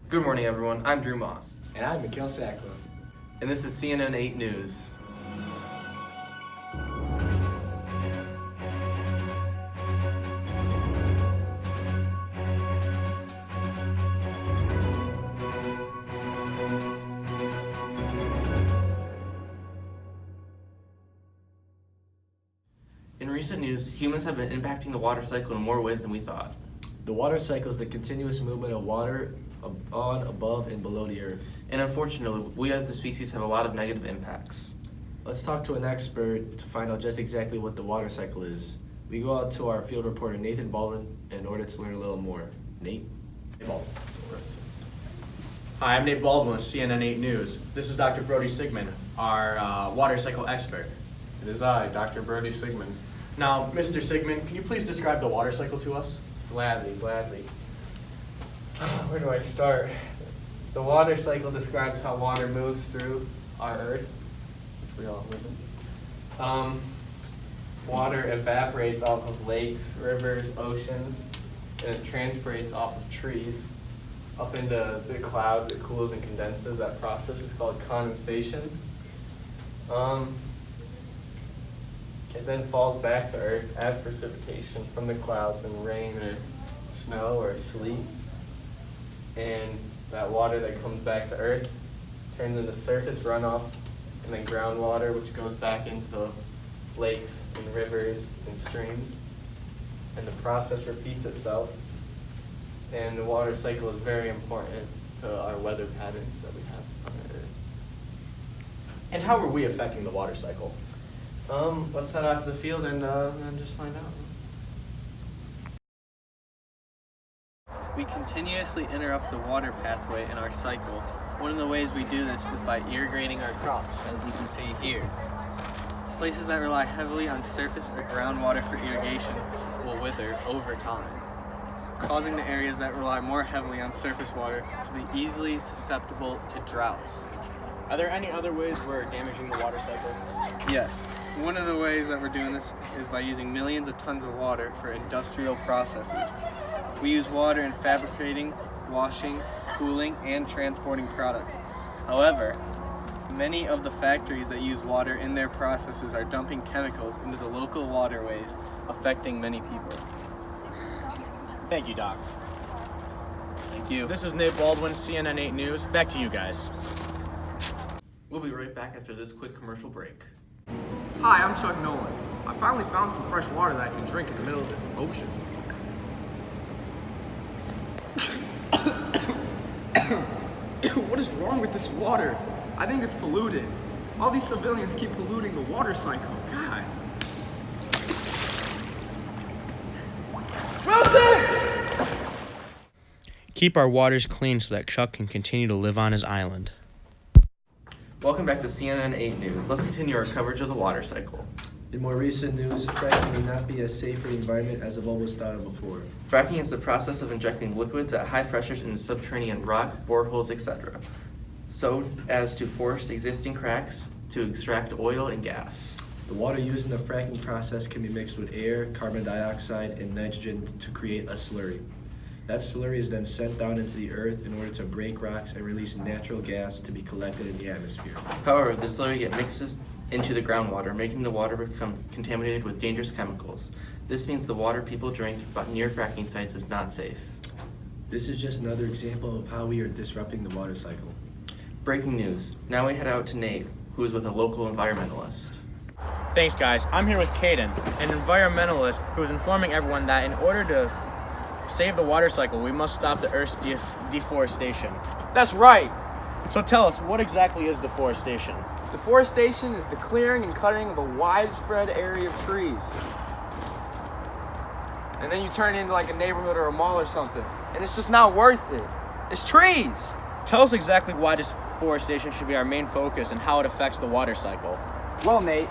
Good morning, everyone. I'm Drew Moss. And I'm Mikhail Sackler. And this is CNN8 News. In recent news, humans have been impacting the water cycle in more ways than we thought. The water cycle is the continuous movement of water on, above, and below the earth. And unfortunately, we as the species have a lot of negative impacts. Let's talk to an expert to find out just exactly what the water cycle is. We go out to our field reporter, Nathan Baldwin, in order to learn a little more. Nate? Hi, I'm Nate Baldwin with CNN8 News. This is Dr. Brody Sigmund, our water cycle expert. It is I, Dr. Brody Sigmund. Now, Mr. Sigmund, can you please describe the water cycle to us? Gladly. Where do I start? The water cycle describes how water moves through our Earth, which we all live in. Water evaporates off of lakes, rivers, oceans, and it transpirates off of trees up into the clouds. It cools and condenses. That process is called condensation. It then falls back to Earth as precipitation from the clouds in rain or snow or sleet. And that water that comes back to Earth turns into surface runoff and then groundwater, which goes back into the lakes and rivers and streams. And the process repeats itself. And the water cycle is very important to our weather patterns that we have on Earth. And how are we affecting the water cycle? Let's head out to the field and just find out. We continuously interrupt the water pathway in our cycle. One of the ways we do this is by irrigating our crops, as you can see here. Places that rely heavily on surface or groundwater for irrigation will wither over time, causing the areas that rely more heavily on surface water to be easily susceptible to droughts. Are there any other ways we're damaging the water cycle? Yes, one of the ways that we're doing this is by using millions of tons of water for industrial processes. We use water in fabricating, washing, cooling, and transporting products. However, many of the factories that use water in their processes are dumping chemicals into the local waterways, affecting many people. Thank you, Doc. Thank you. This is Nate Baldwin, CNN8 News. Back to you guys. We'll be right back after this quick commercial break. Hi, I'm Chuck Nolan. I finally found some fresh water that I can drink in the middle of this ocean. What is wrong with this water? I think it's polluted. All these civilians keep polluting the water cycle. God. Wilson! Keep our waters clean so that Chuck can continue to live on his island. Welcome back to CNN8 News. Let's continue our coverage of the water cycle. In more recent news, fracking may not be as safe for the environment as what was thought of before. Fracking is the process of injecting liquids at high pressures into subterranean rock, boreholes, etc., so as to force existing cracks to extract oil and gas. The water used in the fracking process can be mixed with air, carbon dioxide, and nitrogen to create a slurry. That slurry is then sent down into the earth in order to break rocks and release natural gas to be collected in the atmosphere. However, the slurry gets mixed into the groundwater, making the water become contaminated with dangerous chemicals. This means the water people drink near fracking sites is not safe. This is just another example of how we are disrupting the water cycle. Breaking news. Now we head out to Nate, who is with a local environmentalist. Thanks, guys. I'm here with Caden, an environmentalist who is informing everyone that in order to save the water cycle, we must stop the Earth's deforestation. That's right. So tell us, what exactly is deforestation? Deforestation is the clearing and cutting of a widespread area of trees. And then you turn it into like a neighborhood or a mall or something. And it's just not worth it. It's trees. Tell us exactly why deforestation should be our main focus and how it affects the water cycle. Well, Nate,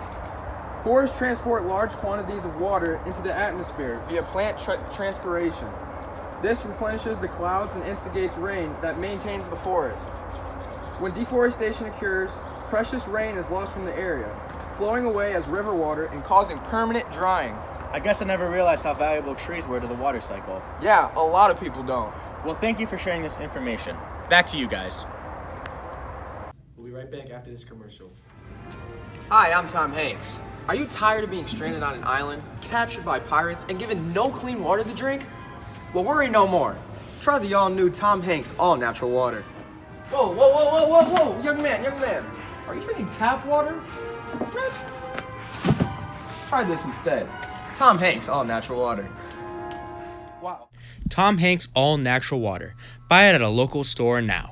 forests transport large quantities of water into the atmosphere via plant transpiration. This replenishes the clouds and instigates rain that maintains the forest. When deforestation occurs, precious rain is lost from the area, flowing away as river water and causing permanent drying. I guess I never realized how valuable trees were to the water cycle. Yeah, a lot of people don't. Well, thank you for sharing this information. Back to you guys. We'll be right back after this commercial. Hi, I'm Tom Hanks. Are you tired of being stranded on an island, captured by pirates, and given no clean water to drink? Well, worry no more. Try the all-new Tom Hanks all-natural water. Whoa, whoa, whoa, whoa, whoa, whoa! Young man, young man. Are you drinking tap water? Try this instead. Tom Hanks all-natural water. Wow. Tom Hanks All Natural Water. Buy it at a local store now.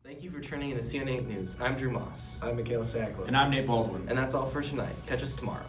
Thank you for tuning in to CNN8 News. I'm Drew Moss. I'm Mikhail Sackler. And I'm Nate Baldwin. And that's all for tonight. Catch us tomorrow.